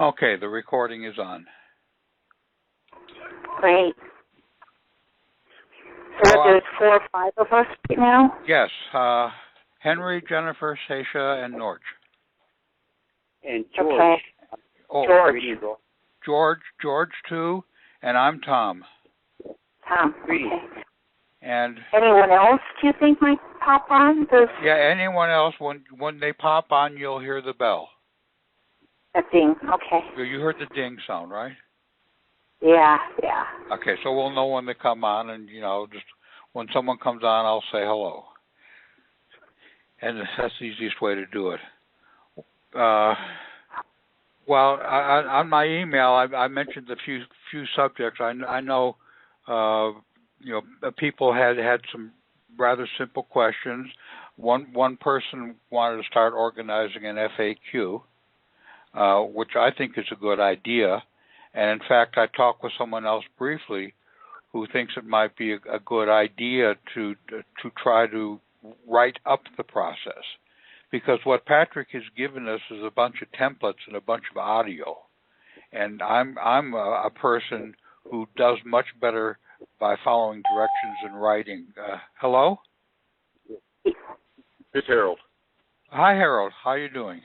Okay, the recording is on. Great. So there's 4 or 5 of us now? Yes. Henry, Jennifer, Sasha, and Norge. And George. Okay. Oh, George too, and I'm Tom. Tom. Greetings. Okay. And anyone else do you think might pop on? Yeah, anyone else, when they pop on, you'll hear the bell. A ding, okay. You heard the ding sound, right? Yeah. Okay, so we'll know when they come on, and, just when someone comes on, I'll say hello. And that's the easiest way to do it. Well, on my email, I mentioned a few subjects. I know, people had some rather simple questions. One person wanted to start organizing an FAQ, which I think is a good idea. And in fact, I talked with someone else briefly who thinks it might be a good idea to try to write up the process. Because what Patrick has given us is a bunch of templates and a bunch of audio. And I'm a person who does much better by following directions and writing. Hello? It's Harold. Hi, Harold. How are you doing?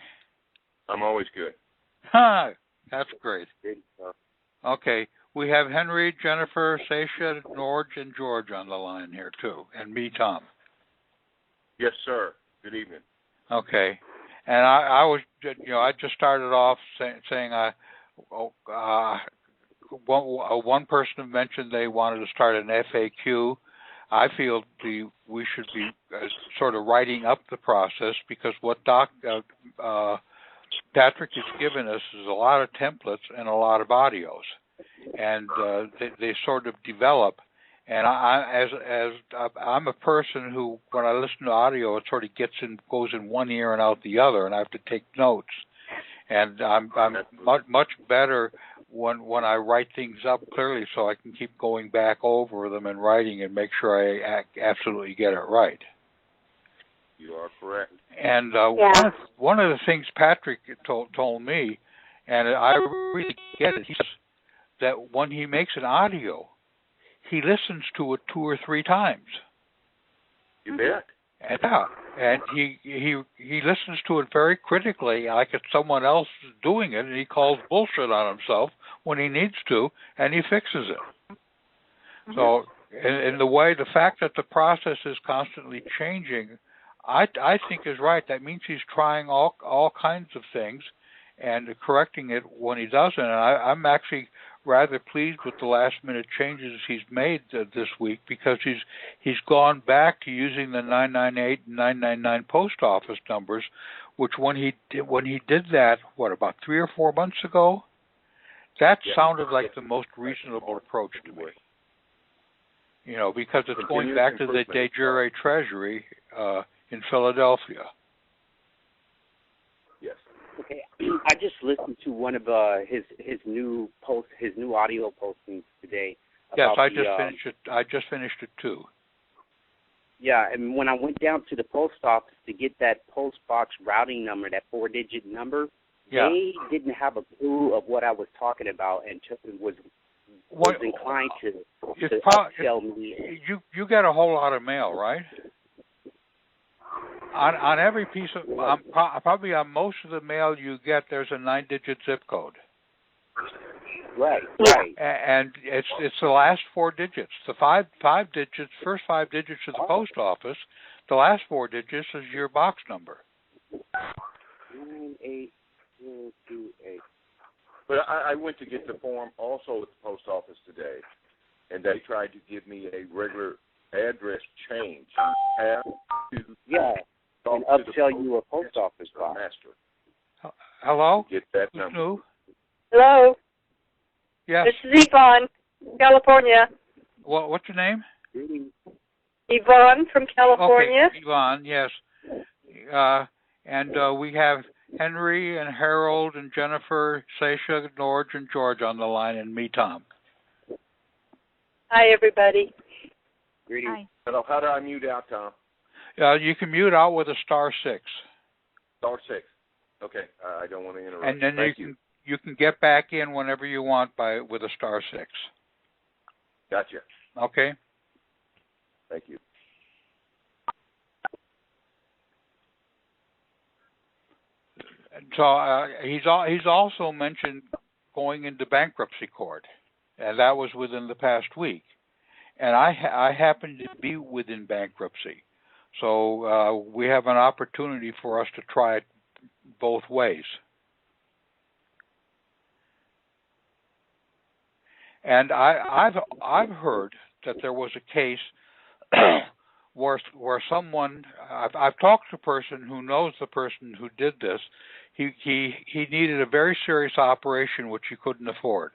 I'm always good. That's great. Okay. We have Henry, Jennifer, Sasha, Norge, and George on the line here, too. And me, Tom. Yes, sir. Good evening. Okay. And I was, I just started off saying one person mentioned they wanted to start an FAQ. I feel we should be sort of writing up the process, because what Patrick has given us is a lot of templates and a lot of audios, and they sort of develop. And I'm a person who, when I listen to audio, it sort of goes in one ear and out the other, and I have to take notes. And I'm much better when I write things up clearly, so I can keep going back over them and writing and make sure I absolutely get it right. You are correct. And one of the things Patrick told me, and I really get it, he says that when he makes an audio, he listens to it 2 or 3 times. You bet. And he listens to it very critically, like it's someone else doing it, and he calls bullshit on himself when he needs to, and he fixes it. Mm-hmm. So, in the way, the fact that the process is constantly changing, I think is right. That means he's trying all kinds of things and correcting it when he doesn't. And I'm actually rather pleased with the last-minute changes he's made this week, because he's gone back to using the 998 and 999 post office numbers, which when he did that, about 3 or 4 months ago, that sounded like the most reasonable approach to me. Because it's going back to the de jure treasury in Philadelphia. Yes. Okay, I just listened to one of his new audio postings today. Yes, I just finished it too. Yeah, and when I went down to the post office to get that post box routing number, that 4-digit number, they didn't have a clue of what I was talking about, and was inclined to tell me. You get a whole lot of mail, right? On every piece of, probably on most of the mail you get, there's a 9-digit zip code. Right. And it's the last 4 digits. The first 5 digits of the post office. The last 4 digits is your box number. 98028. But I went to get the form also at the post office today, and they tried to give me a regular address change. You have to and upsell you a post office box. Master. Hello? Get that number. Hello? Yes. This is Yvonne, California. What's your name? Yvonne from California. Okay, Yvonne, yes. And we have Henry and Harold and Jennifer, Sasha, Norge, and George on the line, and me, Tom. Hi, everybody. Greetings. Hi. Hello, how do I mute out, Tom? You can mute out with a *6. *6. Okay, I don't want to interrupt. And then you can get back in whenever you want with a *6. Gotcha. Okay. Thank you. So he's also mentioned going into bankruptcy court, and that was within the past week. And I happen to be within bankruptcy, so we have an opportunity for us to try it both ways. And I've heard that there was a case where someone I've talked to a person who knows the person who did this. He needed a very serious operation which he couldn't afford.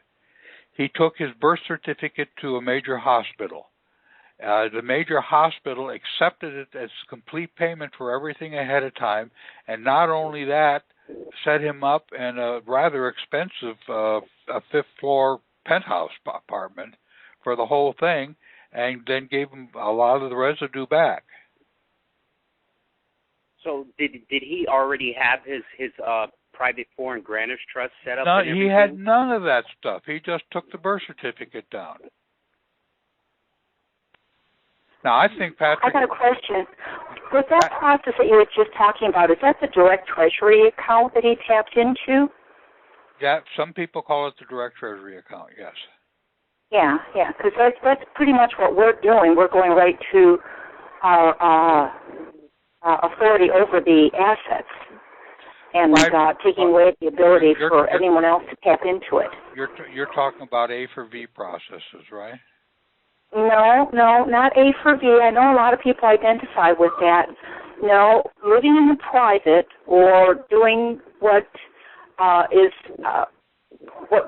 He took his birth certificate to a major hospital. The major hospital accepted it as complete payment for everything ahead of time, and not only that, set him up in a rather expensive a fifth-floor penthouse apartment for the whole thing, and then gave him a lot of the residue back. So did he already have his private foreign grantors trust set up? No, he had none of that stuff. He just took the birth certificate down. Now, I think Patrick... I got a question. Was that process that you were just talking about, is that the direct treasury account that he tapped into? Yeah, some people call it the direct treasury account, yes. Yeah, because that's pretty much what we're doing. We're going right to our authority over the assets and taking away the ability for anyone else to tap into it. You're talking about A for V processes, right? No, not A for V. I know a lot of people identify with that. No, living in the private or doing what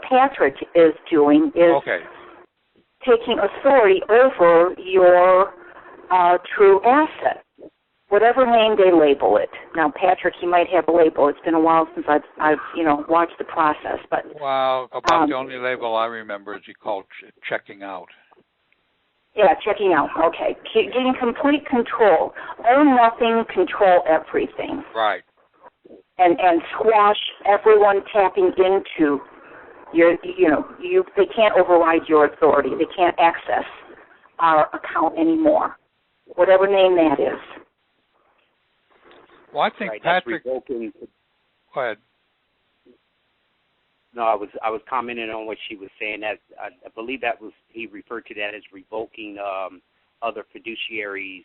Patrick is doing is taking authority over your true asset, whatever name they label it. Now, Patrick, he might have a label. It's been a while since I've watched the process, but about the only label I remember is he called checking out. Yeah, checking out. Okay, getting complete control. Own nothing, control everything. Right. And squash everyone tapping into your. They can't override your authority. They can't access our account anymore, whatever name that is. Well, I think Patrick. Go ahead. No, I was commenting on what she was saying. That I believe he referred to that as revoking other fiduciaries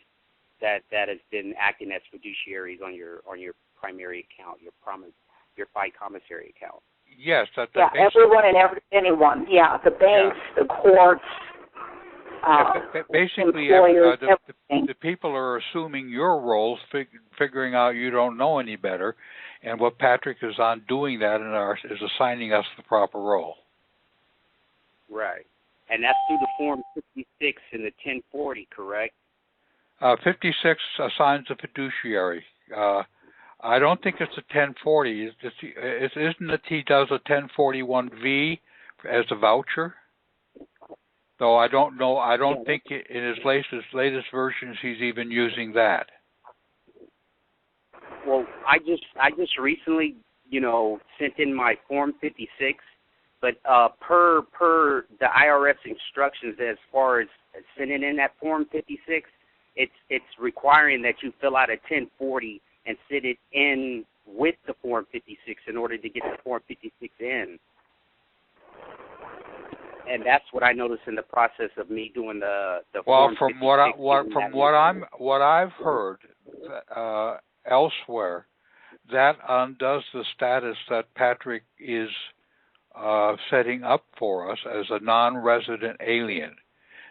that has been acting as fiduciaries on your primary account, your FI commissary account. Yes, everyone and anyone. Yeah, the banks, the courts. Basically, employers, the people are assuming your roles, figuring out you don't know any better. And what Patrick is on doing that is assigning us the proper role. Right. And that's through the Form 56 and the 1040, correct? 56 assigns a fiduciary. I don't think it's a 1040. Isn't it he does a 1041V as a voucher? Though I don't know. I don't think in his latest versions he's even using that. Well, I just recently, sent in my Form 56, but per the IRS instructions as far as sending in that Form 56, it's requiring that you fill out a 1040 and sit it in with the Form 56 in order to get the Form 56 in. And that's what I noticed in the process of me doing the Form 56. Well, from what I've heard elsewhere, that undoes the status that Patrick is setting up for us as a non-resident alien,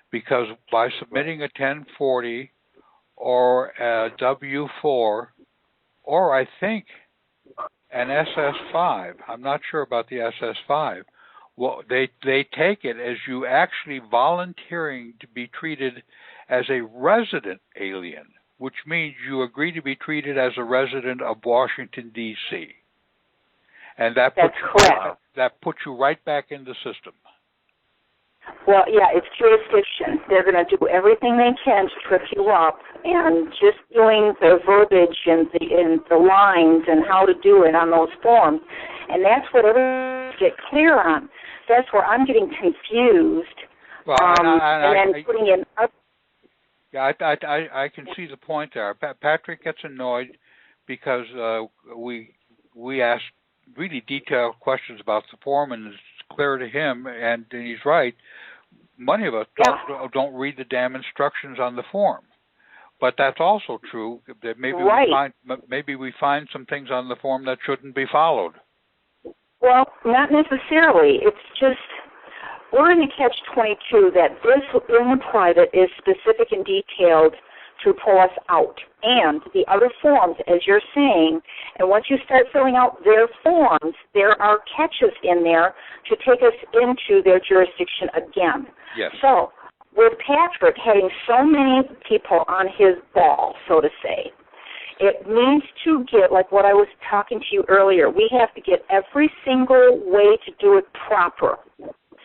because by submitting a 1040 or a W-4, or I think an SS-5, I'm not sure about the SS-5, well, they take it as you actually volunteering to be treated as a resident alien, which means you agree to be treated as a resident of Washington, D.C. And that puts you right back in the system. Well, yeah, it's jurisdiction. They're going to do everything they can to trip you up, and just doing the verbiage and the lines and how to do it on those forms. And that's what every get clear on. That's where I'm getting confused. Well, and then putting in. Yeah, I can see the point there. Patrick gets annoyed because we ask really detailed questions about the form, and it's clear to him, and he's right. Many of us don't read the damn instructions on the form. But that's also true that maybe we find some things on the form that shouldn't be followed. Well, not necessarily. It's just we're in the catch-22 that this in the private is specific and detailed to pull us out. And the other forms, as you're saying, and once you start filling out their forms, there are catches in there to take us into their jurisdiction again. Yes. So with Patrick having so many people on his ball, so to say, it means to get, like what I was talking to you earlier, we have to get every single way to do it proper.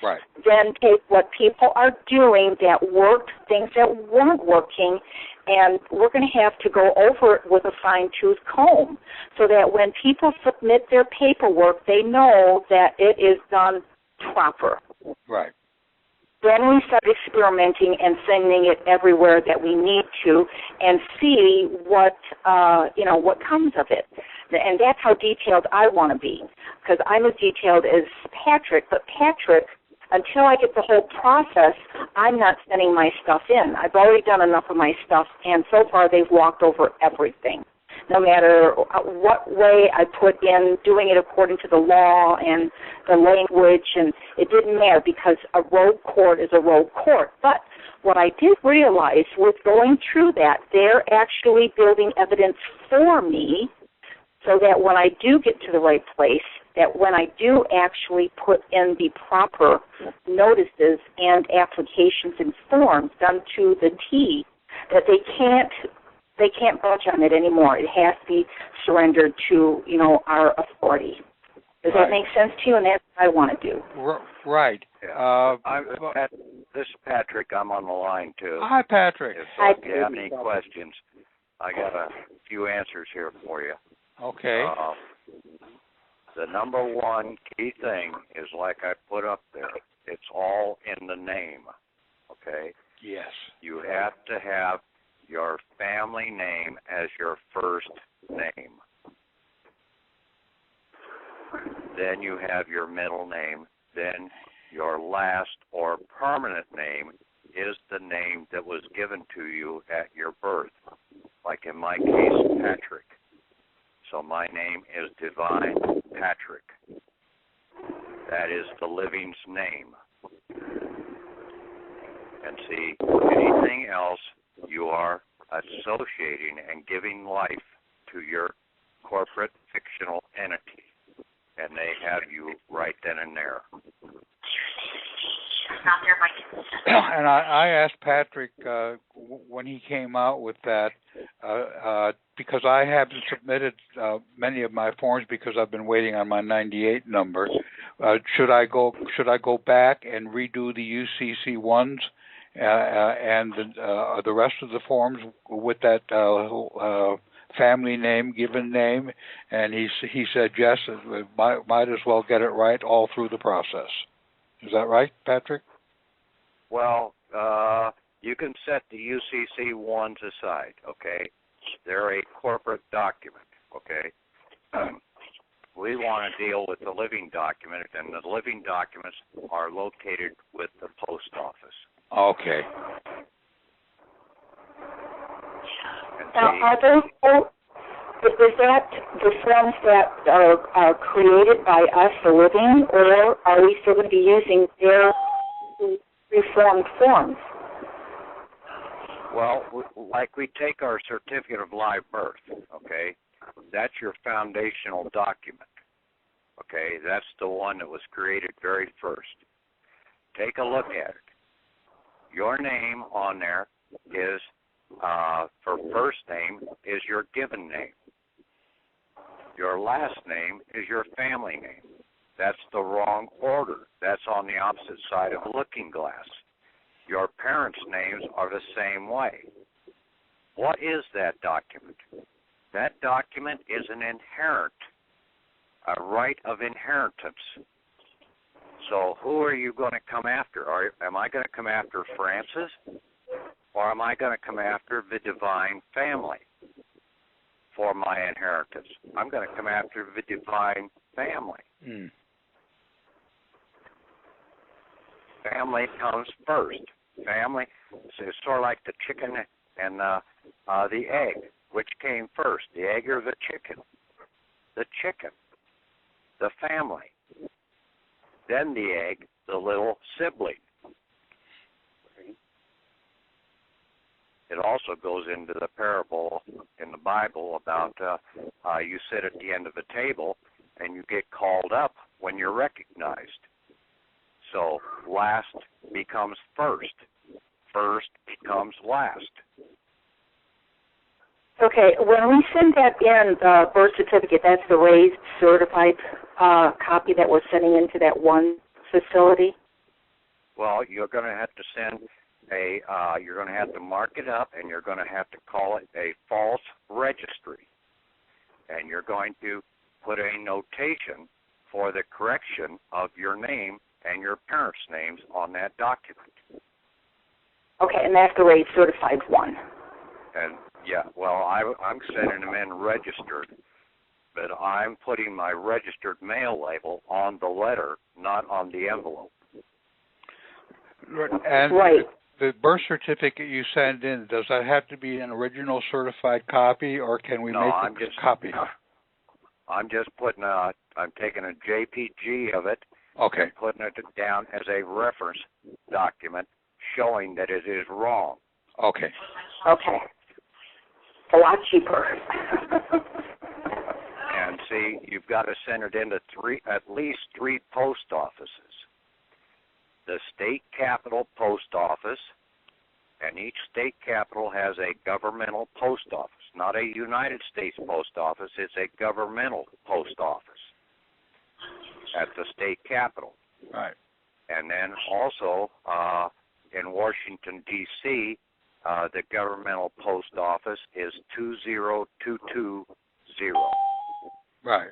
Right. Then take what people are doing that worked, things that weren't working, and we're going to have to go over it with a fine-tooth comb so that when people submit their paperwork, they know that it is done proper. Right. Then we start experimenting and sending it everywhere that we need to and see what comes of it. And that's how detailed I want to be, because I'm as detailed as Patrick, but Patrick, until I get the whole process, I'm not sending my stuff in. I've already done enough of my stuff, and so far they've walked over everything. No matter what way I put in, doing it according to the law and the language, and it didn't matter because a rogue court is a rogue court. But what I did realize with going through that, they're actually building evidence for me so that when I do get to the right place, that when I do actually put in the proper notices and applications and forms done to the T, that they can't budge on it anymore. It has to be surrendered to, our authority. Does that make sense to you? And that's what I want to do. Right. This is Patrick. I'm on the line, too. Hi, Patrick. If you have any questions, I got a few answers here for you. Okay. The number one key thing is, like I put up there, it's all in the name, okay? Yes. You have to have your family name as your first name. Then you have your middle name. Then your last or permanent name is the name that was given to you at your birth. Like in my case, Patrick. So my name is Divine Patrick. That is the living's name. And see, anything else, you are associating and giving life to your corporate fictional entity. And they have you right then and there. And I asked Patrick when he came out with that, because I haven't submitted many of my forms because I've been waiting on my 98 number. Should I go back and redo the UCC ones and the rest of the forms with that family name, given name? And he said yes. Might as well get it right all through the process. Is that right, Patrick? Well, you can set the UCC ones aside, okay? They're a corporate document, okay? We want to deal with the living document, and the living documents are located with the post office. Okay. Now, are those, is that the forms that are created by us, the living, or are we still going to be using their reformed forms? Well, like we take our certificate of live birth, okay? That's your foundational document, okay? That's the one that was created very first. Take a look at it. Your name on there is, for first name, is your given name. Your last name is your family name. That's the wrong order. That's on the opposite side of the looking glass. Your parents' names are the same way. What is that document? That document is an inherent, a right of inheritance. So who are you going to come after? Am I going to come after Francis, or am I going to come after the divine family for my inheritance? I'm going to come after the divine family. Mm. Family comes first. Family, so it's sort of like the chicken and the egg. Which came first, the egg or the chicken? The chicken, the family. Then the egg, the little sibling. It also goes into the parable in the Bible about you sit at the end of the table and you get called up when you're recognized. So last becomes first. First becomes last. Okay, when we send that in, the birth certificate, that's the raised certified copy that we're sending into that one facility? Well, you're going to have to send you're going to have to mark it up, and you're going to have to call it a false registry. And you're going to put a notation for the correction of your name and your parents' names on that document. Okay, and that's the raised certified one. And yeah, well, I'm sending them in registered, but I'm putting my registered mail label on the letter, not on the envelope. And right. The birth certificate you send in, does that have to be an original certified copy, or can we make a copy? I'm just putting I'm taking a JPG of it, okay, and putting it down as a reference document showing that it is wrong. Okay. Okay. A lot cheaper. And see, you've got to send it into at least three post offices. The state capital post office, and each state capital has a governmental post office, not a United States post office, it's a governmental post office at the state capital. Right. And then also in Washington, D.C., the governmental post office is 20220. Right.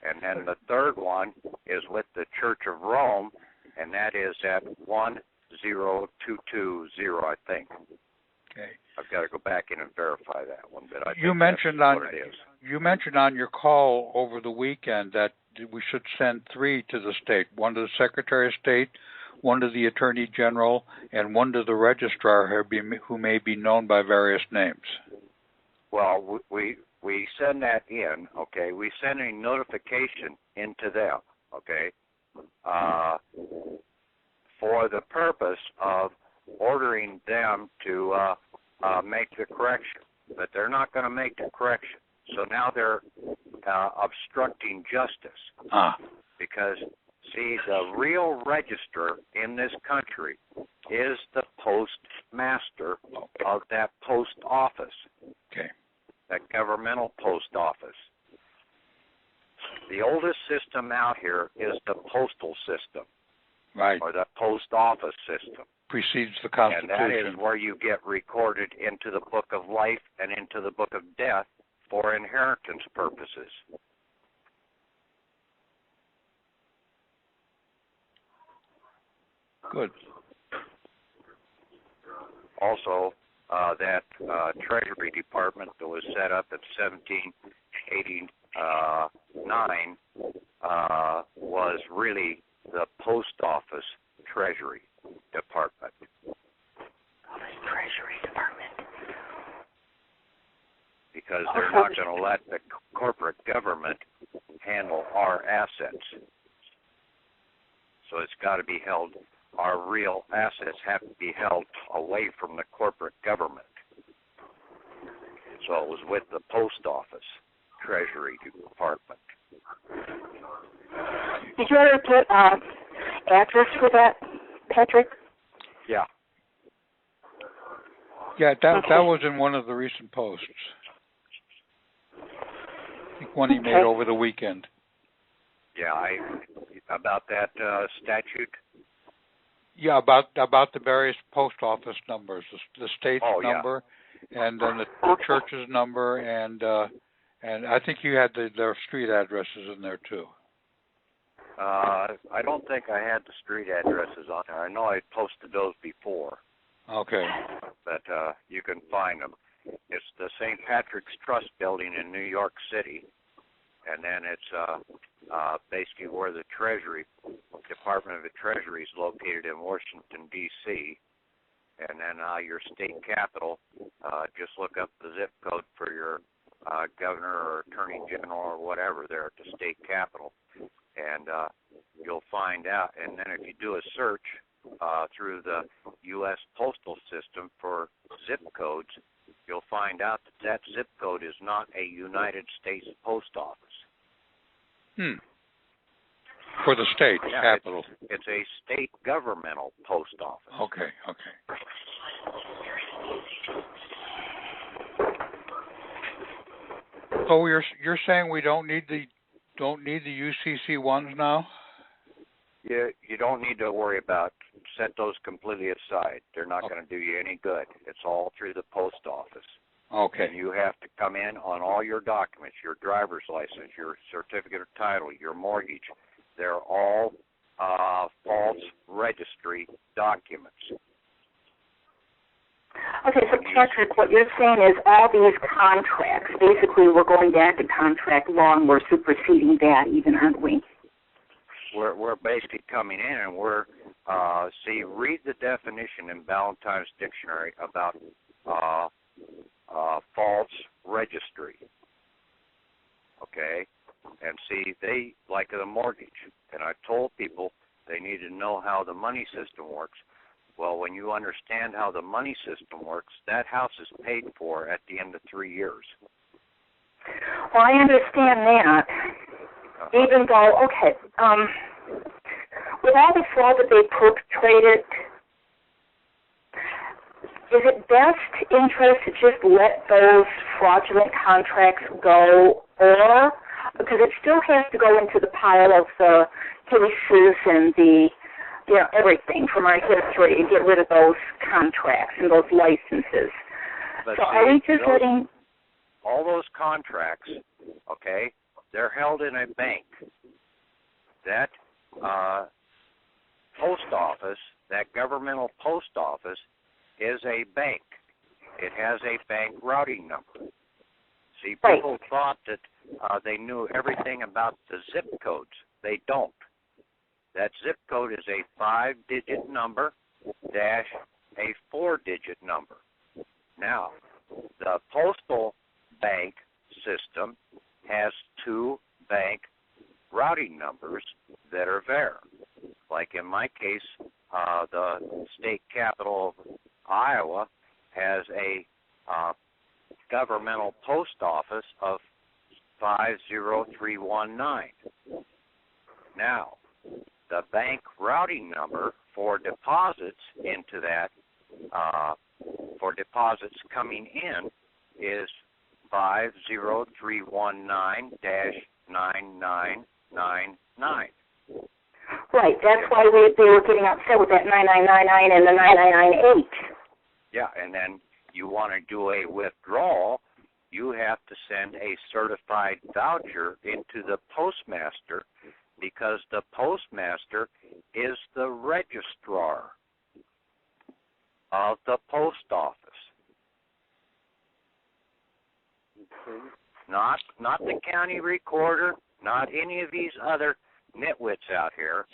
And then the third one is with the Church of Rome, and that is at 10220, I think. Okay. I've got to go back in and verify that one, but I you think mentioned that's on what it is. You mentioned on your call over the weekend that we should send 3 to the state: one to the Secretary of State, one to the Attorney General, and one to the registrar who may be known by various names. Well, we send that in, okay? We send a notification into them, okay, for the purpose of ordering them to make the correction. But they're not going to make the correction. So now they're obstructing justice. Because, see, the real register in this country is the postmaster of that post office. Okay. That governmental post office. The oldest system out here is the postal system. Right. Or the post office system. Precedes the Constitution. And that is where you get recorded into the book of life and into the book of death for inheritance purposes. Good. Also, that Treasury Department that was set up in 1789 was really the Post Office Treasury Department. Treasury Department. Because they're not going to let the corporate government handle our assets. So it's got to be held, our real assets have to be held away from the corporate government. So it was with the Post Office Treasury Department. Did you ever put address for that, Patrick? Yeah. Yeah, that was in one of the recent posts. I think one he made over the weekend. Yeah, about that statute. Yeah, about the various post office numbers, the state's number, and then the church's number, and I think you had their street addresses in there too. I don't think I had the street addresses on there. I know I posted those before. Okay. But you can find them. It's the St. Patrick's Trust Building in New York City, and then it's basically where the Treasury, Department of the Treasury, is located in Washington, D.C., and then your state capital, just look up the zip code for your governor or attorney general or whatever there at the state capital, and you'll find out. And then if you do a search through the U.S. postal system for zip codes, you'll find out that that zip code is not a United States post office. For the state capital. It's a state governmental post office. Okay. So you're saying we don't need the UCC ones now? You don't need to worry about. Set those completely aside. They're not going to do you any good. It's all through the post office. Okay. And you have to come in on all your documents, your driver's license, your certificate of title, your mortgage. They're all false registry documents. Okay, so Patrick, what you're saying is all these contracts, basically we're going back to contract law and we're superseding that even, aren't we? We're basically coming in and we're, read the definition in Ballantyne's Dictionary about false registry, okay? And see, they like the mortgage, and I told people they need to know how the money system works. Well, when you understand how the money system works, that house is paid for at the end of 3 years. Well, I understand that. Even though, with all the fraud that they perpetrated, is it best interest to just let those fraudulent contracts go, or because it still has to go into the pile of the cases and the, everything from our history and get rid of those contracts and those licenses. But so are we just letting... All those contracts, okay, they're held in a bank. That post office, that governmental post office, is a bank. It has a bank routing number. See, people thought that they knew everything about the zip codes. They don't. That zip code is a 5-digit number dash a 4-digit number. Now, the postal bank system has 2 bank routing numbers that are there. Like in my case, the state capital of Iowa has a governmental post office of 50319. Now, the bank routing number for deposits into that, for deposits coming in, is 50319-9999. Right, that's why they were getting upset with that 9999 and the 9998. Yeah, and then you want to do a withdrawal, you have to send a certified voucher into the postmaster, because the postmaster is the registrar of the post office. Not the county recorder, not any of these other nitwits out here.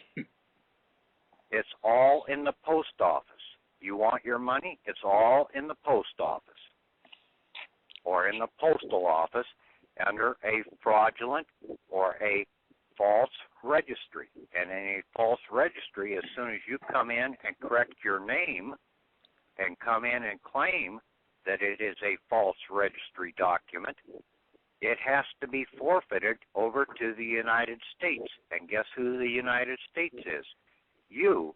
It's all in the post office. You want your money? It's all in the post office or in the postal office under a fraudulent or a false registry. And in a false registry, as soon as you come in and correct your name and come in and claim that it is a false registry document, it has to be forfeited over to the United States. And guess who the United States is? You,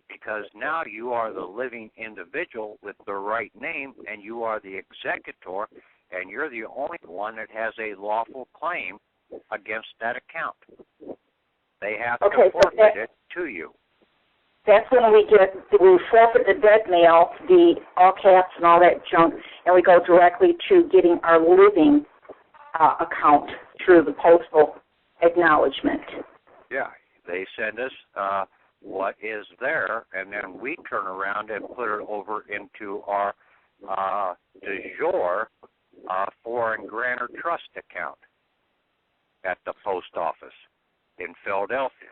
because now you are the living individual with the right name, and you are the executor, and you're the only one that has a lawful claim against that account. They have to forfeit it to you. That's when we forfeit the dead mail, the all caps and all that junk, and we go directly to getting our living account through the postal acknowledgement. Yeah, They send us what is there, and then we turn around and put it over into our de jure foreign grantor trust account at the post office in Philadelphia.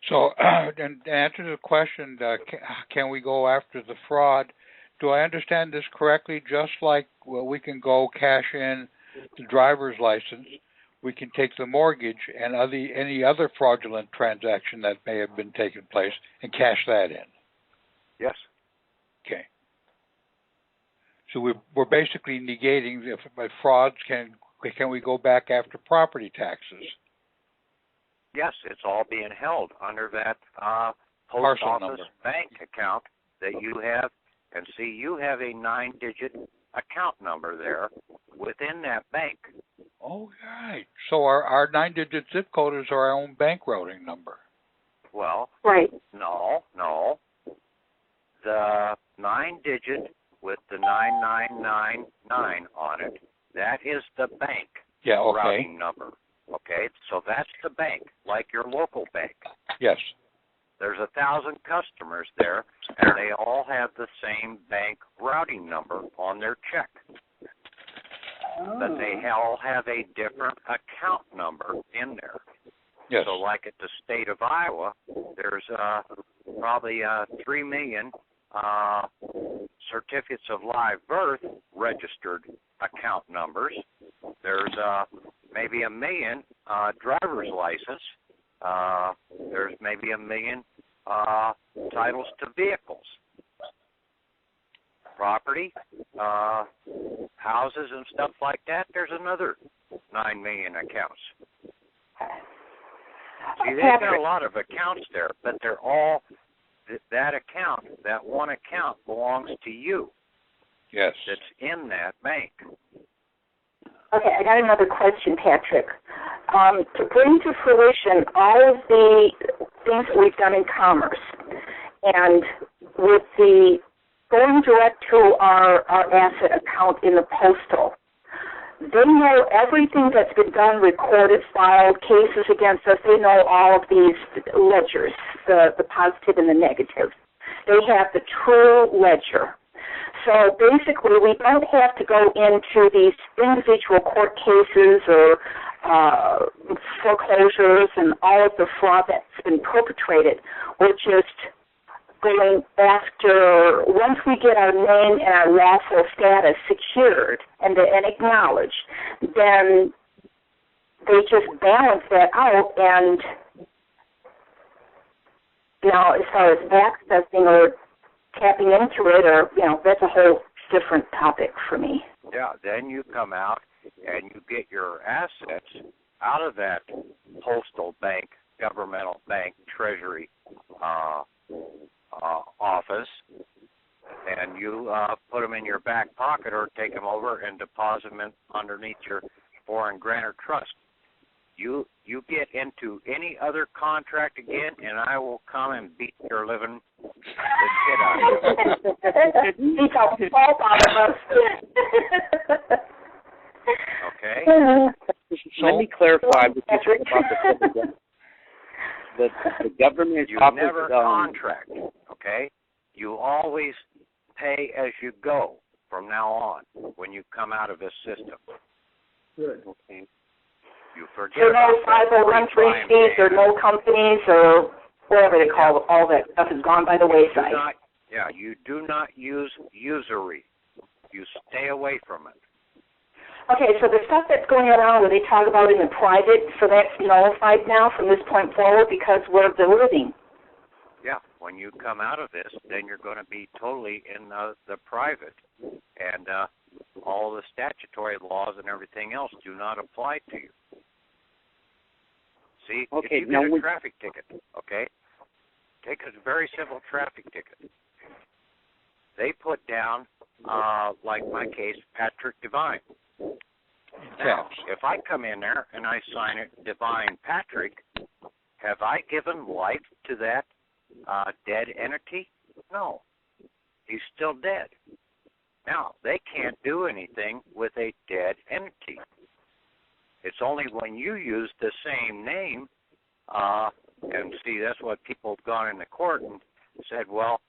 So, and to answer the question, can we go after the fraud? Do I understand this correctly? Just like we can go cash in the driver's license, we can take the mortgage and any other fraudulent transaction that may have been taking place and cash that in. Yes. Okay. So we're basically negating if frauds. Can we go back after property taxes? Yes, it's all being held under that post Parcel office number. bank account that you have. And see, you have a 9-digit account number there within that bank. Oh, right. So our 9-digit zip code is our own bank routing number. Well, right. No. The 9-digit with the 9999 on it, that is the bank routing number. Okay, so that's the bank, like your local bank. Yes. There's 1,000 customers there, and they all have the same bank routing number on their check. But they all have a different account number in there. Yes. So like at the state of Iowa, there's probably 3 million certificates of live birth registered account numbers. There's maybe 1 million driver's license. There's maybe 1 million titles to vehicles, property, houses and stuff like that. There's another 9 million accounts. See, they've got a lot of accounts there, but they're all that account, that one account belongs to you. Yes. That's in that bank. Okay, I got another question, Patrick. To bring to fruition all of the things that we've done in commerce, and with the going direct to our asset account in the postal, they know everything that's been done, recorded, filed, cases against us. They know all of these ledgers, the positive and the negative. They have the true ledger. So basically, we don't have to go into these individual court cases or foreclosures and all of the fraud that's been perpetrated. We're just going after, once we get our name and our lawful status secured and acknowledged, then they just balance that out. And now, as far as accessing or tapping into it, or, that's a whole different topic for me. Yeah, then you come out and you get your assets out of that postal bank, governmental bank, treasury office, and you put them in your back pocket or take them over and deposit them underneath your foreign grantor trust. You get into any other contract again, and I will come and beat your living the shit out of you. Beat the salt out of us. Okay? Let me clarify what you talk about the government. You never contract, okay? You always pay as you go from now on when you come out of this system. Good. Okay. You forget so no 501(c)(3)s or no companies or whatever they call it. All that stuff has gone by the wayside. You do not use usury. You stay away from it. Okay, so the stuff that's going around where they talk about in the private, so that's nullified now from this point forward because we're the living. Yeah, when you come out of this, then you're going to be totally in the private, and all the statutory laws and everything else do not apply to you. See, okay, if you get a traffic ticket, okay, take a very simple traffic ticket. They put down, like my case, Patrick Devine. Now, if I come in there and I sign it, Devine Patrick, have I given life to that dead entity? No. He's still dead. Now, they can't do anything with a dead entity. It's only when you use the same name And see, that's what people have gone into court and said, well,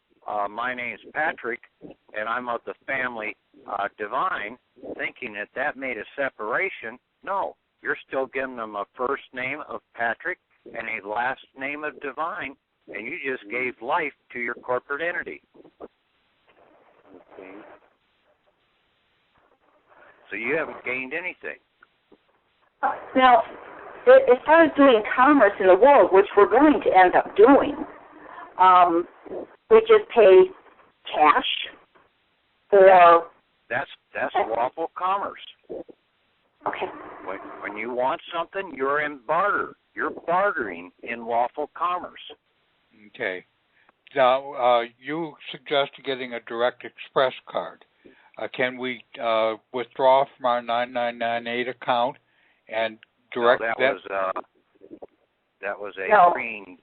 my name's Patrick, and I'm of the family Devine, thinking that that made a separation. No, you're still giving them a first name of Patrick and a last name of Devine, and you just gave life to your corporate entity. Okay. So you haven't gained anything. Now, as far as doing commerce in the world, which we're going to end up doing, we just pay cash or... That's lawful commerce. Okay. When you want something, you're in barter. You're bartering in lawful commerce. Okay. Now, you suggest getting a Direct Express card. Can we withdraw from our 9998 account and direct that was a no. green.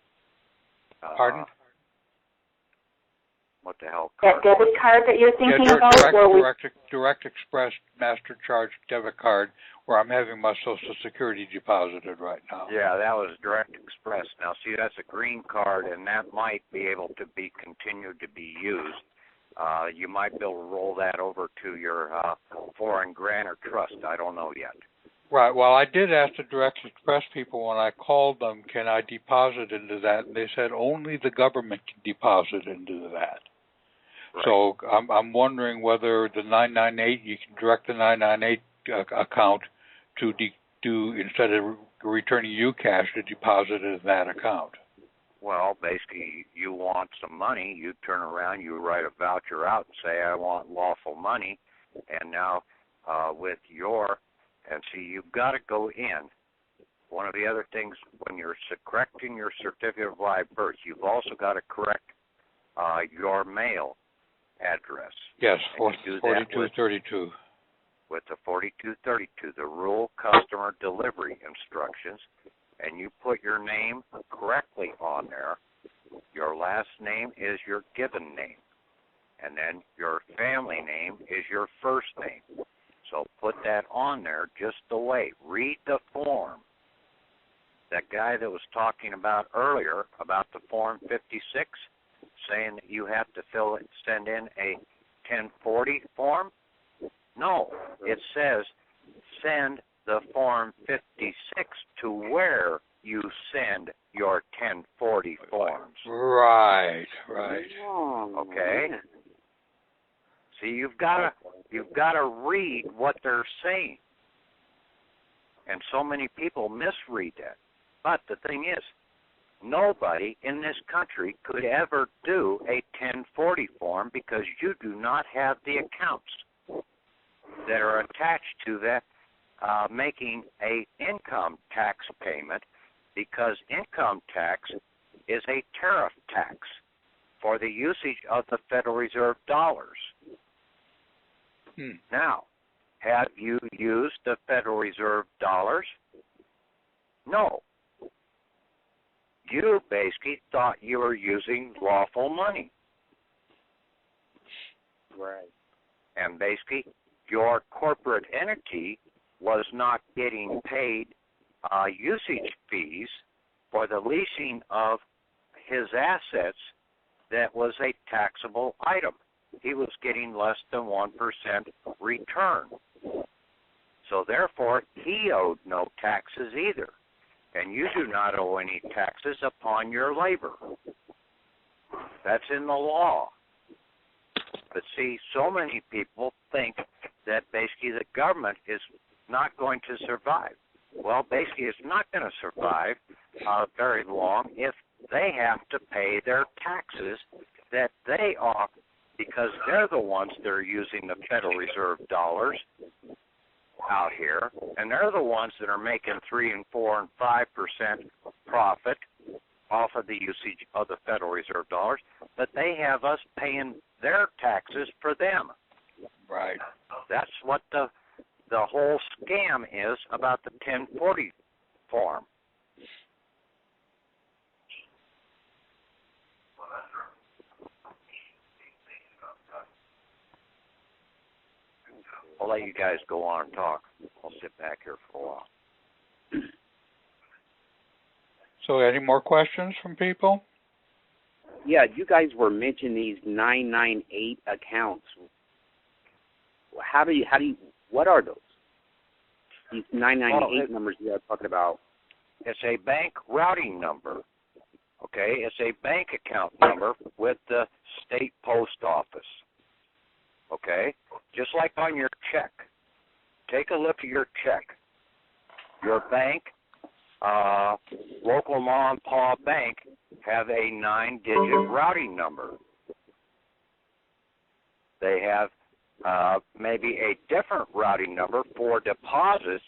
Pardon? What the hell? That debit card that you're thinking about? Direct Express Master Charge debit card, where I'm having my Social Security deposited right now. Yeah, that was Direct Express. Now, see, that's a green card, and that might be able to be continued to be used. You might be able to roll that over to your foreign grant or trust. I don't know yet. Right. Well, I did ask the Direct Express people when I called them, can I deposit into that? And they said only the government can deposit into that. Right. So I'm wondering whether the 998, you can direct the 998 account to do instead of returning you cash, to deposit in that account. Well, basically, you want some money, you turn around, you write a voucher out and say, I want lawful money, and now with your, and see, you've got to go in. One of the other things, when you're correcting your certificate of live birth, you've also got to correct your mail address. Yes, 4232. With the 4232, the rural customer delivery instructions, and you put your name correctly on there. Your last name is your given name, and then your family name is your first name. So put that on there just the way. Read the form. That guy that was talking about earlier, about the Form 56, saying that you have to send in a 1040 form. No, it says send the Form 56 to where you send your 1040 forms. Right. Okay. See, you've got to read what they're saying, and so many people misread that. But the thing is, nobody in this country could ever do a 1040 form because you do not have the accounts that are attached to that making a income tax payment, because income tax is a tariff tax for the usage of the Federal Reserve dollars. Now, have you used the Federal Reserve dollars? No. You basically thought you were using lawful money. Right. And basically, your corporate entity was not getting paid usage fees for the leasing of his assets that was a taxable item. He was getting less than 1% return. So therefore, he owed no taxes either. And you do not owe any taxes upon your labor. That's in the law. But see, so many people think that basically the government is not going to survive. Well, basically it's not going to survive very long if they have to pay their taxes that they owe, because they're the ones that are using the Federal Reserve dollars out here, and they're the ones that are making 3 and 4 and 5% profit off of the usage of the Federal Reserve dollars, but they have us paying their taxes for them. Right. That's what the whole scam is about the 1040 form. I'll let you guys go on and talk. I'll sit back here for a while. So any more questions from people? Yeah, you guys were mentioning these 998 accounts. What are those? These 998 numbers you are talking about. It's a bank routing number. Okay, it's a bank account number with the state post office. Okay, just like on your check. Take a look at your check. Your bank, local mom and pop bank, have a 9-digit routing number. They have maybe a different routing number for deposits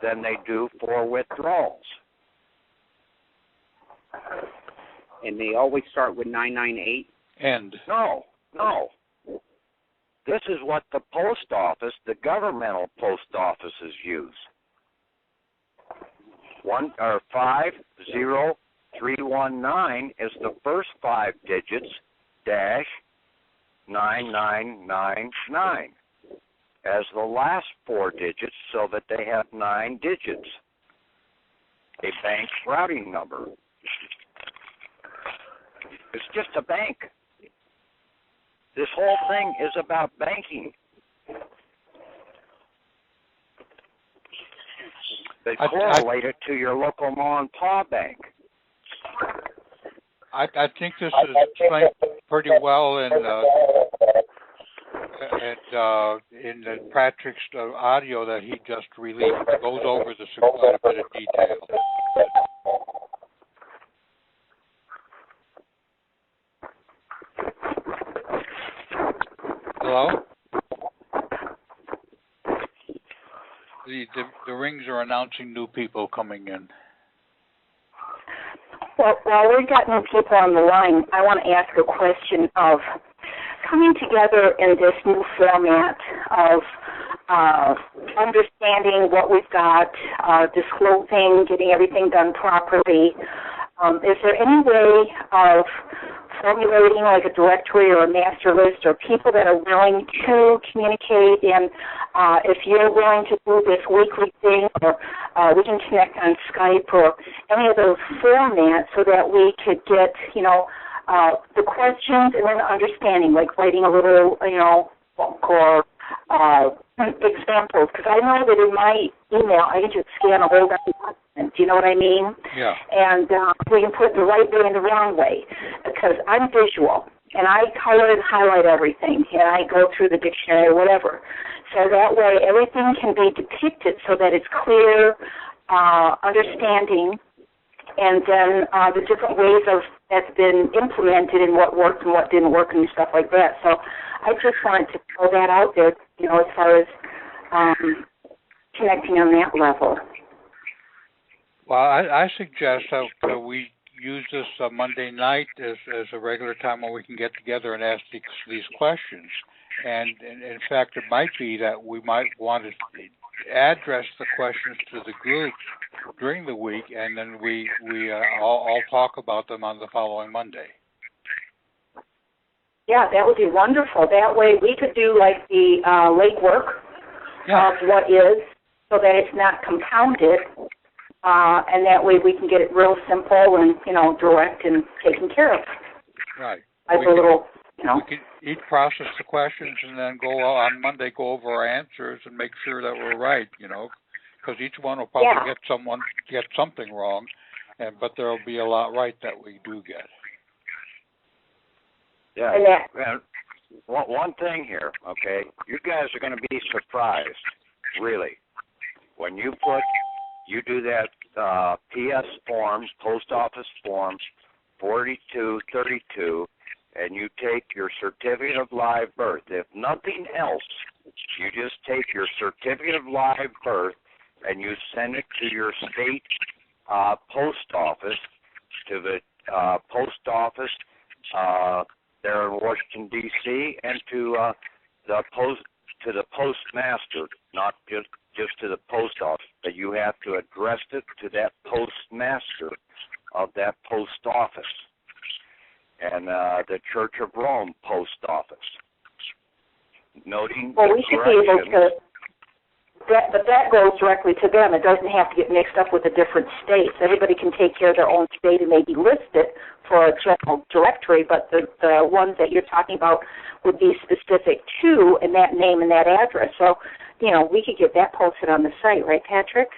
than they do for withdrawals. And they always start with 998? No. This is what the post office, the governmental post offices use. 50319 is the first 5 digits dash 9999 as the last 4 digits, so that they have 9 digits. A bank routing number. It's just a bank. This whole thing is about banking. They correlate it to your local mom and pop bank. I think this is explained pretty well in Patrick's audio that he just released. It goes over this in quite a bit of detail. Hello? The rings are announcing new people coming in. Well, while we've got new people on the line, I want to ask a question of coming together in this new format of understanding what we've got, disclosing, getting everything done properly. Is there any way of formulating like a directory or a master list or people that are willing to communicate, and if you're willing to do this weekly thing, or we can connect on Skype or any of those formats so that we could get, the questions and then understanding, like writing a little, book or examples, because I know that in my email I can just scan a whole document. Do you know what I mean? Yeah. And we can put the right way and the wrong way, because I'm visual, and I color and highlight everything, and I go through the dictionary or whatever. So that way everything can be depicted so that it's clear, understanding, and then the different ways that's been implemented and what worked and what didn't work and stuff like that. So I just wanted to throw that out there, as far as connecting on that level. Well, I suggest that we use this Monday night as a regular time when we can get together and ask these questions. And in fact, it might be that we might want to address the questions to the groups during the week, and then we all talk about them on the following Monday. Yeah, that would be wonderful. That way we could do like the legwork of what is, so that it's not compounded. And that way we can get it real simple and, direct and taken care of. Right. Like a little, We can each process the questions and then go on Monday, go over our answers and make sure that we're right, because each one will probably get something wrong, but there will be a lot right that we do get. Yeah. And one thing here, okay, you guys are going to be surprised, really, when you do that PS form, post office form 4232, and you take your certificate of live birth. If nothing else, you just take your certificate of live birth and you send it to your state post office, to the post office there in Washington, D.C., and to the postmaster, not just to the post office, but you have to address it to that postmaster of that post office, and the Church of Rome post office. Noting we should be able to. that goes directly to them. It doesn't have to get mixed up with the different states. Everybody can take care of their own state and maybe list it for a general directory, but the ones that you're talking about would be specific to and that name and that address. So, we could get that posted on the site, right, Patrick?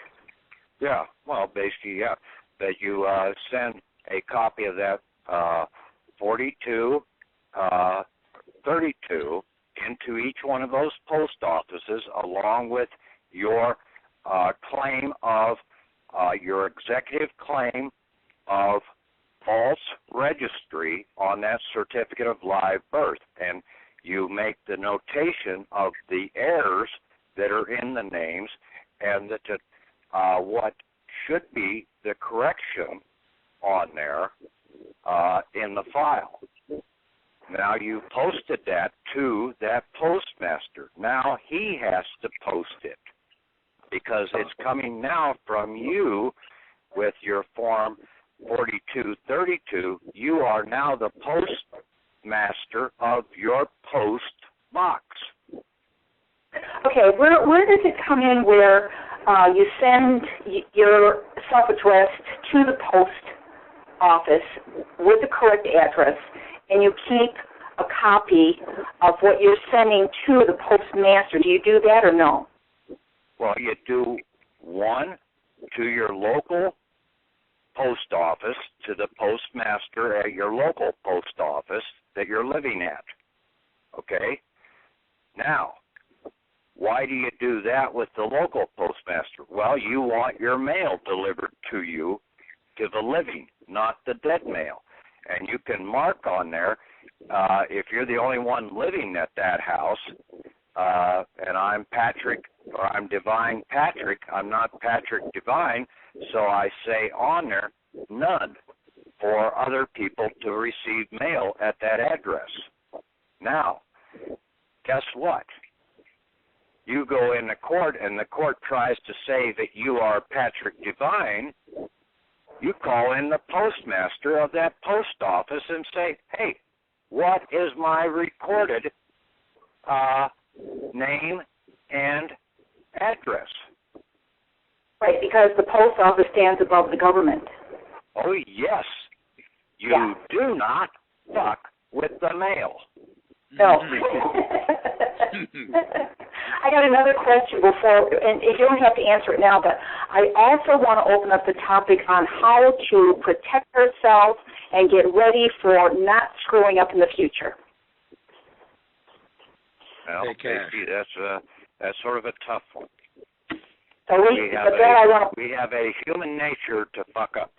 Yeah. Well, basically, yeah. That you send a copy of that 4232 into each one of those post offices, along with your claim of your executive claim of false registry on that certificate of live birth, and you make the notation of the errors that are in the names and that what should be the correction on there in the file. Now you posted that to that postmaster. Now he has to post it because it's coming now from you with your form 4232. You are now the postmaster of your post box. Okay, where does it come in where you send your self-addressed to the post office with the correct address, and you keep a copy of what you're sending to the postmaster? Do you do that or no? Well, you do one to your local post office, to the postmaster at your local post office that you're living at. Okay? Now, why do you do that with the local postmaster? Well, you want your mail delivered to you to the living, not the dead mail. And you can mark on there, if you're the only one living at that house, and I'm Patrick, or I'm Divine Patrick, I'm not Patrick Divine, so I say on there, none for other people to receive mail at that address. Now, guess what? You go in the court, and the court tries to say that you are Patrick Divine. You call in the postmaster of that post office and say, hey, what is my recorded name and address? Right, because the post office stands above the government. Oh, yes. You do not fuck with the mail. No. I got another question before, and you don't have to answer it now, but I also want to open up the topic on how to protect ourselves and get ready for not screwing up in the future. Well, Casey, that's sort of a tough one. So we have a human nature to fuck up.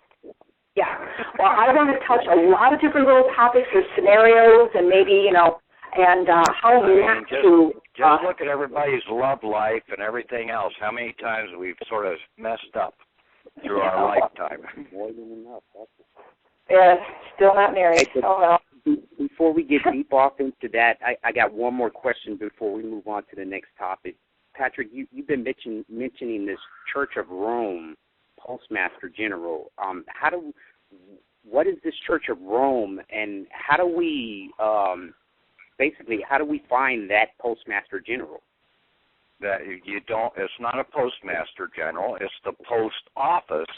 Yeah. Well, I want to touch a lot of different little topics or scenarios, and maybe, and how not to... Just look at everybody's love life and everything else. How many times we've sort of messed up through our lifetime. More than enough. Yeah, still not married. Hey, oh, well. Before we get deep off into that, I got one more question before we move on to the next topic. Patrick, you've been mentioning this Church of Rome Postmaster General. What is this Church of Rome, and how do we find that Postmaster General? That you don't. It's not a Postmaster General. It's the post office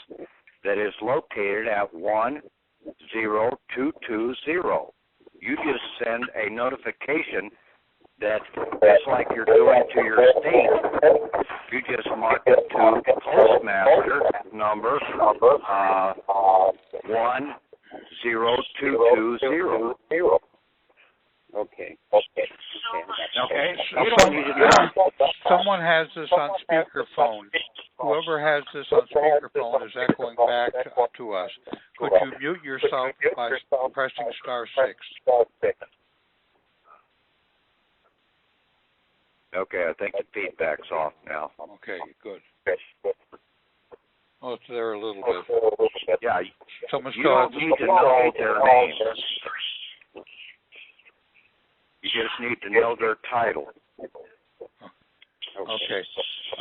that is located at 10220. You just send a notification that just like you're doing to your state, you just mark it to Postmaster number 10220. Okay. Someone has this on speakerphone. Whoever has this on speakerphone is echoing back to us. Could you mute yourself by pressing *6? Okay, I think the feedback's off now. Okay, good. Oh, it's there a little bit. Yeah, Someone you still don't need to know their names. You just need to know their title. Okay.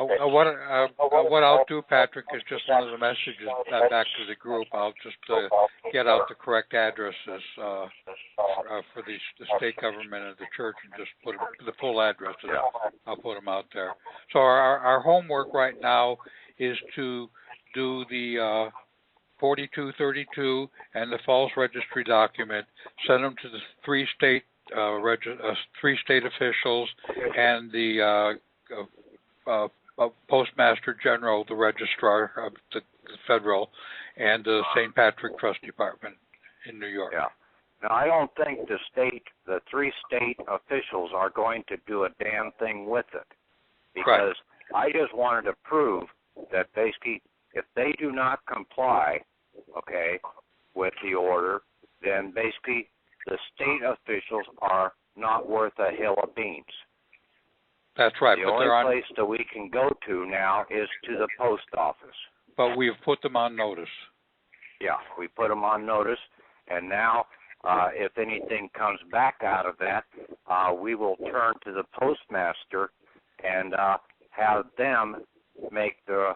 what I'll do, Patrick, is just one of the messages back to the group. I'll just get out the correct addresses for the state government and the church, and just put the full addresses. I'll put them out there. So our homework right now is to do the 4232 and the false registry document. Send them to the three state officials and the Postmaster General, the Registrar of the Federal, and the St. Patrick Trust Department in New York. Yeah. Now, I don't think the three state officials are going to do a damn thing with it, because I just wanted to prove that basically if they do not comply, okay, with the order, then basically the state officials are not worth a hill of beans. That's right. The only place that we can go to now is to the post office. But we have put them on notice. Yeah, we put them on notice, and now if anything comes back out of that, we will turn to the postmaster and have them make the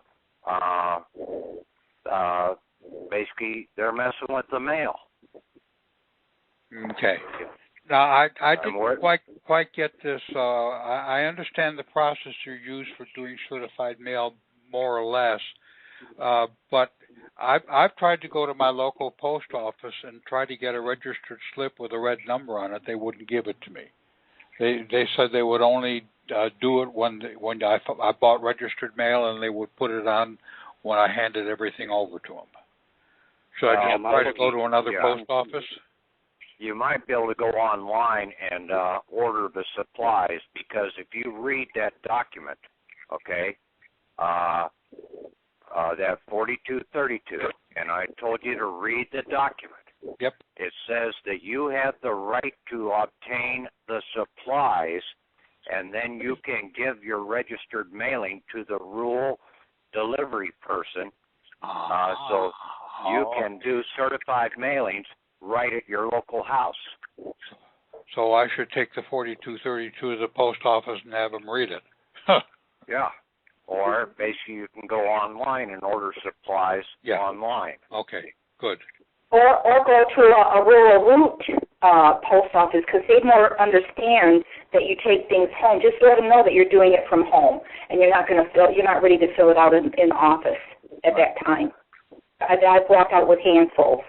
basically they're messing with the mail. Okay. Now, I didn't quite get this. I understand the process you use for doing certified mail, more or less, but I've tried to go to my local post office and try to get a registered slip with a red number on it. They wouldn't give it to me. They said they would only do it when I bought registered mail, and they would put it on when I handed everything over to them. Should I just try to go to another post office? You might be able to go online and order the supplies, because if you read that document, okay, that 4232, and I told you to read the document. Yep. It says that you have the right to obtain the supplies, and then you can give your registered mailing to the rural delivery person, so you can do certified mailings right at your local house. So I should take the 4232 to the post office and have them read it. Yeah. Or basically you can go online and order supplies online. Okay, good. Or go to a rural route post office, because they more understand that you take things home. Just let them know that you're doing it from home, and you're not ready to fill it out in the office at that time. I've walked out with handfuls.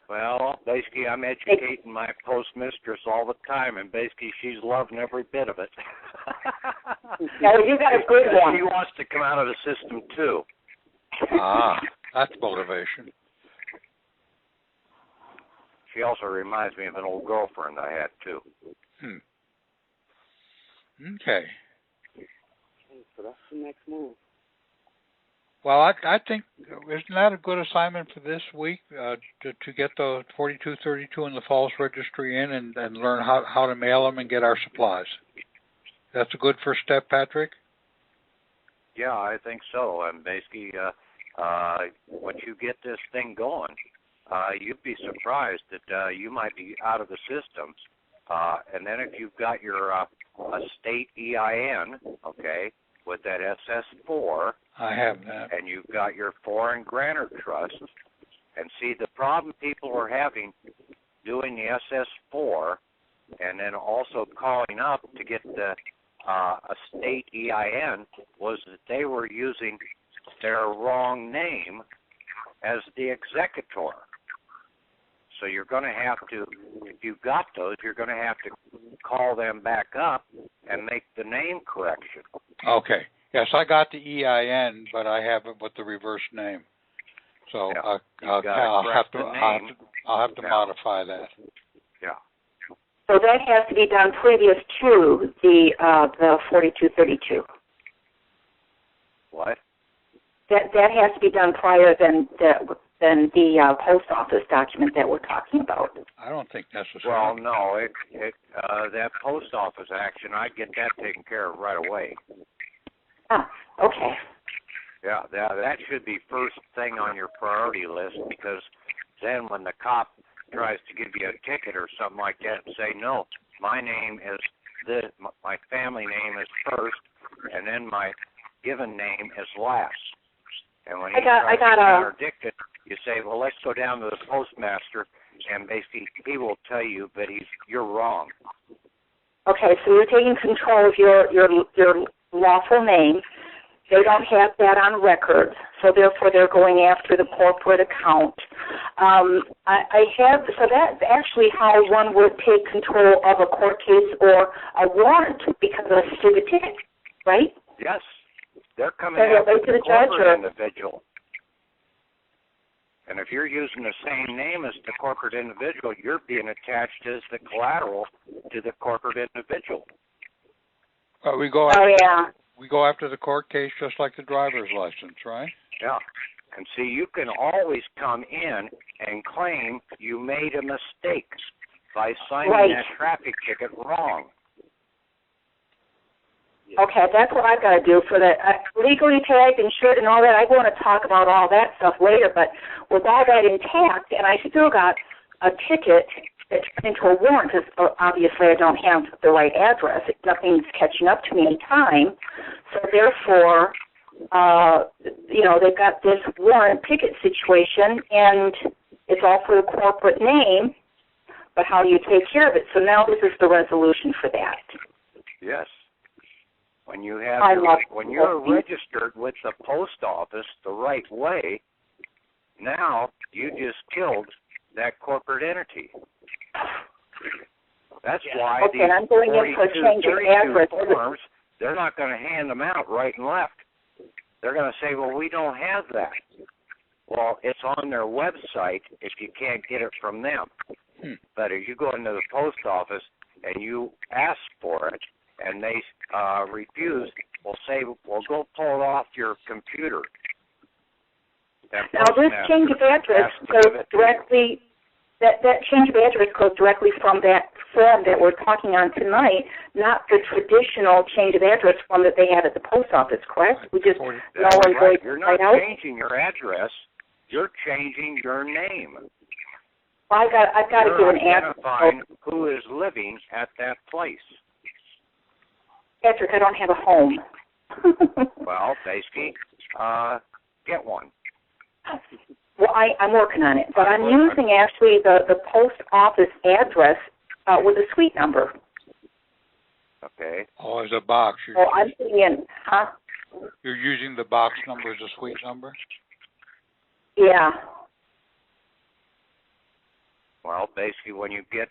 Well, basically, I'm educating my postmistress all the time, and basically, she's loving every bit of it. Now, you got a good one. She wants to come out of the system, too. That's motivation. She also reminds me of an old girlfriend I had, too. Okay. So that's the next move. Well, I think, isn't that a good assignment for this week, to get the 4232 and the false registry in and learn how to mail them and get our supplies? That's a good first step, Patrick? Yeah, I think so. And basically, once you get this thing going, you'd be surprised that you might be out of the system. And then if you've got your a state EIN, okay, with that SS4. I have that. And you've got your foreign grantor trust. And see, the problem people were having doing the SS4 and then also calling up to get the a state EIN was that they were using their wrong name as the executor. So you're going to have to, if you've got those, you're going to have to call them back up and make the name correction. Okay. Yes, I got the EIN, but I have it with the reverse name. So I'll have to modify that. Yeah. So that has to be done previous to the 4232. What? That has to be done prior than the post office document that we're talking about. I don't think necessarily. Well, no, that post office action, I'd get that taken care of right away. Ah, okay. Yeah, that should be first thing on your priority list, because then when the cop tries to give you a ticket or something like that, say, no, my name is this, my family name is first, and then my given name is last. And when I got contradict it, you say, well, let's go down to the postmaster, and basically he will tell you, but you're wrong. Okay, so you're taking control of your lawful name. They don't have that on record, so therefore they're going after the corporate account. So that's actually how one would take control of a court case or a warrant because of a stupid ticket, right? Yes. They're coming after the corporate individual. And if you're using the same name as the corporate individual, you're being attached as the collateral to the corporate individual. We go after the court case just like the driver's license, right? Yeah. And see, you can always come in and claim you made a mistake by signing that traffic ticket wrong. Okay, that's what I've got to do for that. Legally tagged, insured, and all that. I want to talk about all that stuff later, but with all that intact, and I still got a ticket that turned into a warrant because obviously I don't have the right address. Nothing's catching up to me in time. So therefore, they've got this warrant ticket situation, and it's all for the corporate name, but how do you take care of it? So now this is the resolution for that. Yes. When you have when you're registered with the post office the right way, now you just killed that corporate entity. That's why these 42 forms, they're not going to hand them out right and left. They're going to say, well, we don't have that. Well, it's on their website if you can't get it from them. But if you go into the post office and you ask for it, and they refuse, we'll say, well, go pull it off your computer. Now, this change of address goes directly, that change of address goes directly from that form that we're talking on tonight, not the traditional change of address form that they had at the post office, correct? We just You're not changing your address. You're changing your name. I've got to give an address. Identifying who is living at that place. Patrick, I don't have a home. Well, basically, get one. Well, I'm working on it, but I'm using actually the post office address with a suite number. Okay. Oh, as a box. I'm putting in, You're using the box number as a suite number? Yeah. Well, basically, when you get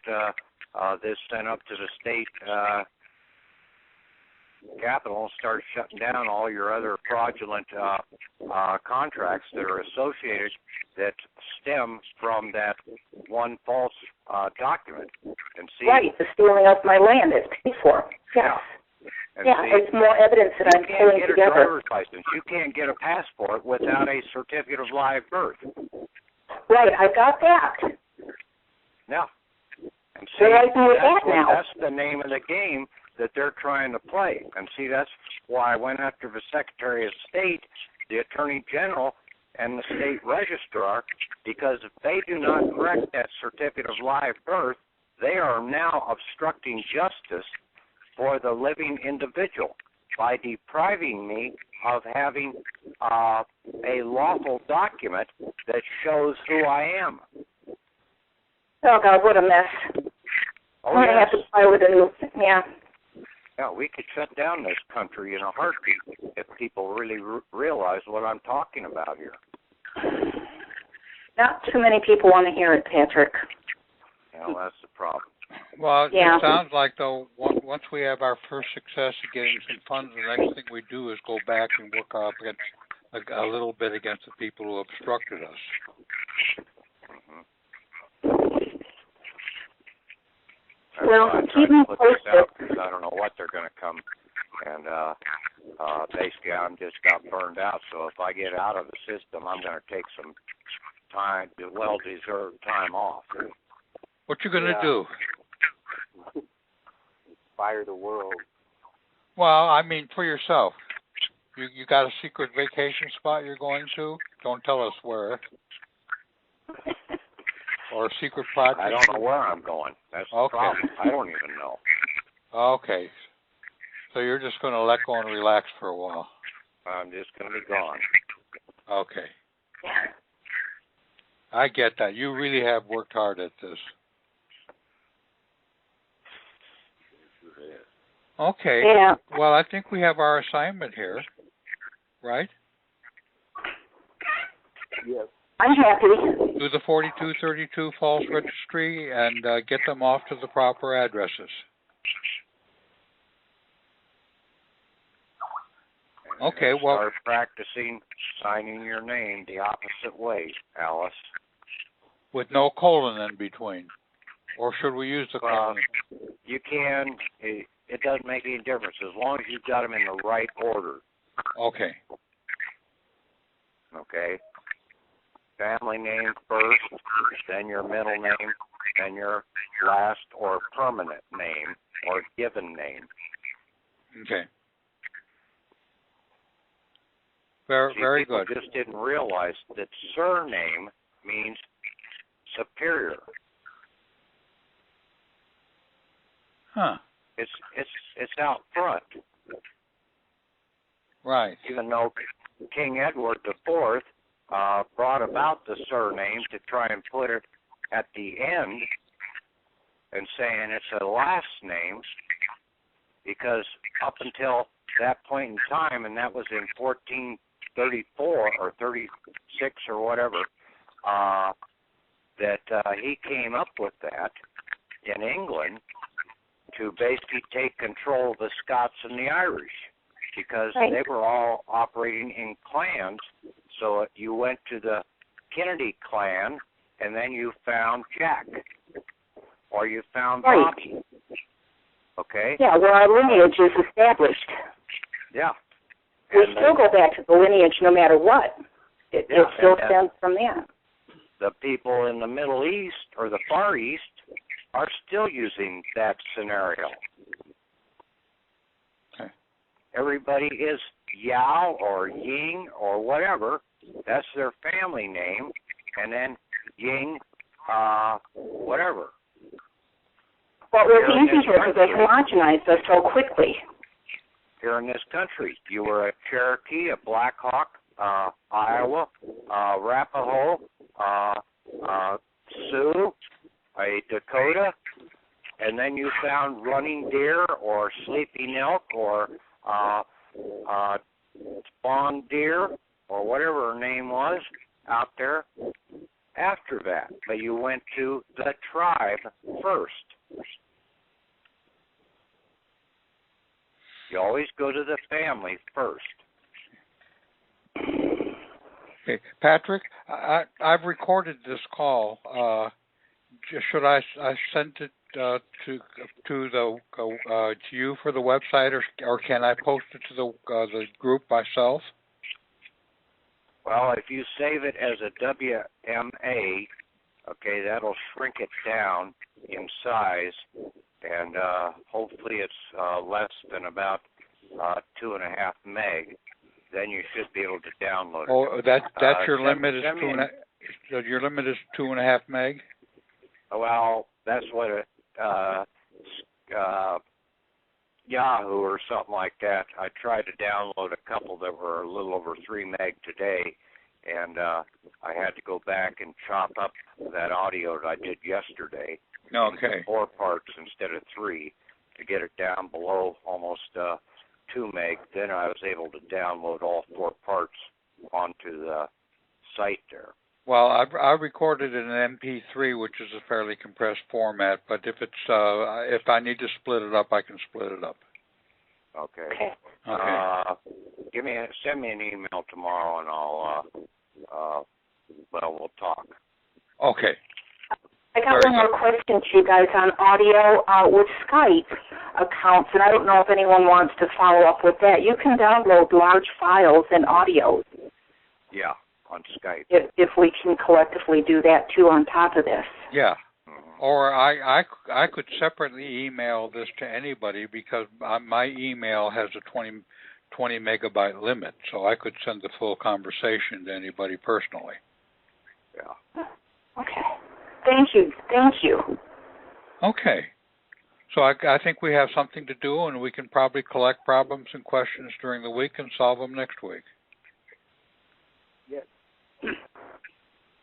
this sent up to the state capital and start shutting down all your other fraudulent contracts that are associated that stem from that one false document. And see, right, the stealing of my land is paid for. Yes. Yeah, it's more evidence that I'm pulling together. You can't get a driver's license. You can't get a passport without a certificate of live birth. Right, I got that. Yeah. And see, that's the name of the game that they're trying to play. And see, that's why I went after the Secretary of State, the Attorney General, and the State Registrar, because if they do not correct that certificate of live birth, they are now obstructing justice for the living individual by depriving me of having a lawful document that shows who I am. Oh, God, what a mess. Oh, I'm going to have to play with a new, Yeah, we could shut down this country in a heartbeat if people really realize what I'm talking about here. Not too many people want to hear it, Patrick. Yeah, well, that's the problem. Well, it sounds like, though, once we have our first success at getting some funds, the next thing we do is go back and work up against a little bit against the people who obstructed us. Well, keep me posted. I don't know what they're going to come, and basically I'm just got burned out. So if I get out of the system, I'm going to take some time, well-deserved time off. What you going to do? Fire the world. Well, I mean, for yourself. You got a secret vacation spot you're going to? Don't tell us where. Or a secret project? I don't know where I'm going. That's the problem. I don't even know. Okay. So you're just going to let go and relax for a while. I'm just going to be gone. Okay. I get that. You really have worked hard at this. Okay. Yeah. Well, I think we have our assignment here, right? Yes. I'm happy. Do the 4232 false registry and get them off to the proper addresses. Okay, well... Start practicing signing your name the opposite way, Alice. With no colon in between. Or should we use the colon? You can. It doesn't make any difference as long as you've got them in the right order. Okay. Okay. Family name first, then your middle name, then your last or permanent name or given name. Okay. Very good. People just didn't realize that surname means superior. Huh. It's out front. Right. Even though King Edward IV brought about the surname to try and put it at the end and saying it's a last name, because up until that point in time, and that was in 1434 or 36 or whatever, that he came up with that in England to basically take control of the Scots and the Irish, because they were all operating in clans. So you went to the Kennedy clan, and then you found Jack, or you found Bobby. Okay? Yeah, well, our lineage is established. Yeah. We still go back to the lineage no matter what. It still stems from that. The people in the Middle East or the Far East are still using that scenario. Okay. Everybody is Yao or Ying or whatever. That's their family name. And then Ying, whatever. Well, it was easy here because they homogenized us so quickly. Here in this country, you were a Cherokee, a Black Hawk, Iowa, Arapaho, Sioux, a Dakota, and then you found Running Deer or Sleeping Elk or Spawn Deer or whatever her name was out there after that. But you went to the tribe first. You always go to the family first. Okay, Patrick, I've recorded this call. Should I send it to you for the website, or can I post it to the group myself? Well, if you save it as a WMA, okay, that'll shrink it down in size, and hopefully it's less than about 2.5 meg. Then you should be able to download it. Oh, that's your limit is 2.5. Your limit is 2.5 meg. Well, that's what Yahoo or something like that. I tried to download a couple that were a little over 3 meg today, and I had to go back and chop up that audio that I did yesterday. Okay. 4 parts instead of 3 to get it down below almost 2 meg. Then I was able to download all 4 parts onto the site there. Well, I recorded it in an MP3, which is a fairly compressed format. But if it's if I need to split it up, I can split it up. Okay. Send me an email tomorrow, and we'll talk. Okay. I got one more question to you guys on audio with Skype accounts, and I don't know if anyone wants to follow up with that. You can download large files and audios. Yeah, on Skype. If we can collectively do that too on top of this. Yeah. Or I could separately email this to anybody, because my email has a 20 megabyte limit, so I could send the full conversation to anybody personally. Yeah. Okay. Thank you. Okay. So I think we have something to do, and we can probably collect problems and questions during the week and solve them next week. Yes.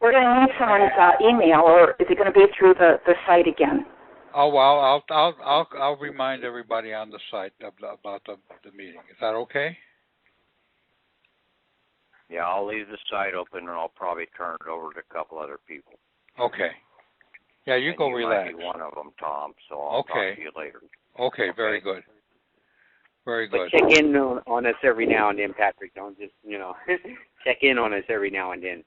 We're going to need someone's email, or is it going to be through the site again? Oh well, I'll remind everybody on the site about the meeting. Is that okay? Yeah, I'll leave the site open, and I'll probably turn it over to a couple other people. Okay. Yeah, you go relax. Might be one of them, Tom. So I'll talk to you later. Okay, very good. Very good. But check in on us every now and then, Patrick. Don't just check in on us every now and then.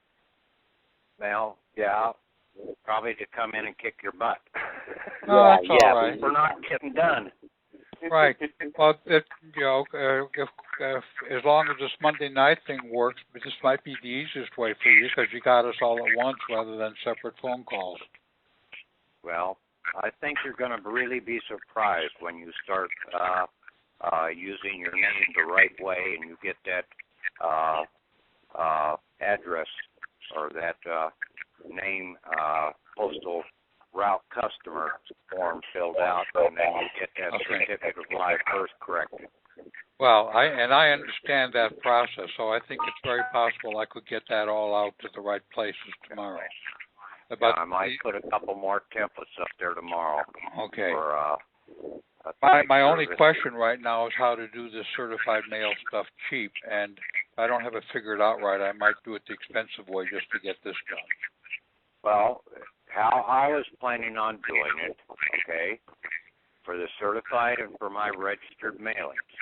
Well, yeah, probably to come in and kick your butt. No, that's all right. We're not getting done. Right. Well, if as long as this Monday night thing works, this might be the easiest way for you because you got us all at once rather than separate phone calls. Well, I think you're going to really be surprised when you start using your name the right way and you get that address or that name postal route customer form filled out, and then you get that certificate of live birth corrected. Well, I understand that process, so I think it's very possible I could get that all out to the right places tomorrow. But I might put a couple more templates up there tomorrow. Okay. For, my only question right now is how to do this certified mail stuff cheap, and if I don't have it figured out right, I might do it the expensive way just to get this done. Well, how I was planning on doing it, okay, for the certified and for my registered mailings,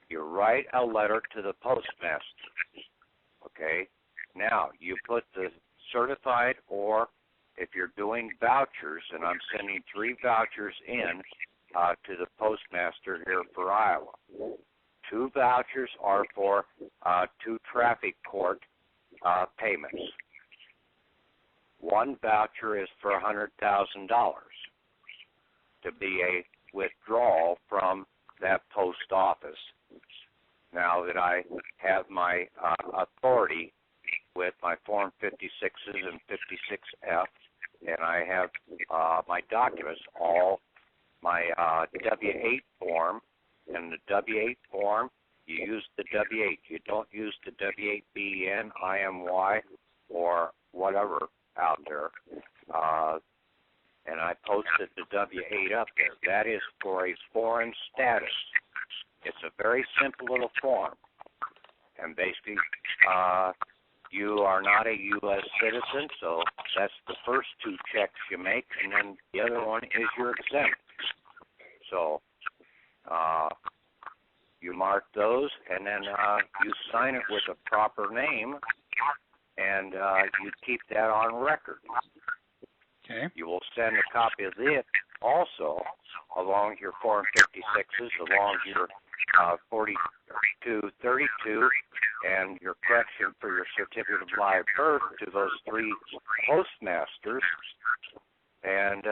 you write a letter to the postmaster, okay? Now, you put the certified, or if you're doing vouchers, and I'm sending 3 vouchers in to the postmaster here for Iowa. 2 vouchers are for 2 traffic court payments. 1 voucher is for $100,000 to be a withdrawal from that post office. Now that I have my authority with my Form 56s and 56F, and I have my documents, all my W-8 form, and the W-8 form, you use the W-8. You don't use the W-8BN, IMY, or whatever out there. And I posted the W-8 up there. That is for a foreign status. It's a very simple little form. And basically, you are not a U.S. citizen, so that's the first 2 checks you make, and then the other one is you're exempt. So you mark those, and then you sign it with a proper name, and you keep that on record. Okay. You will send a copy of it also, along your Form 56s, along your 4232, and your correction for your certificate of live birth to those 3 postmasters, and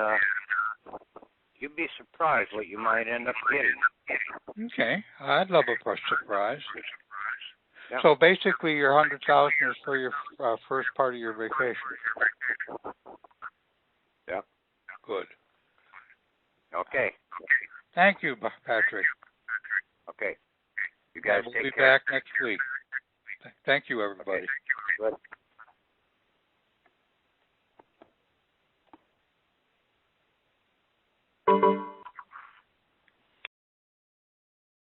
you'd be surprised what you might end up getting. Okay, I'd love a surprise. Yep. So basically, your $100,000 is for your first part of your vacation. Yep. Good. Okay. Thank you, Patrick. Okay. You guys we'll take be care. back next week. Thank you, everybody. Okay. Good.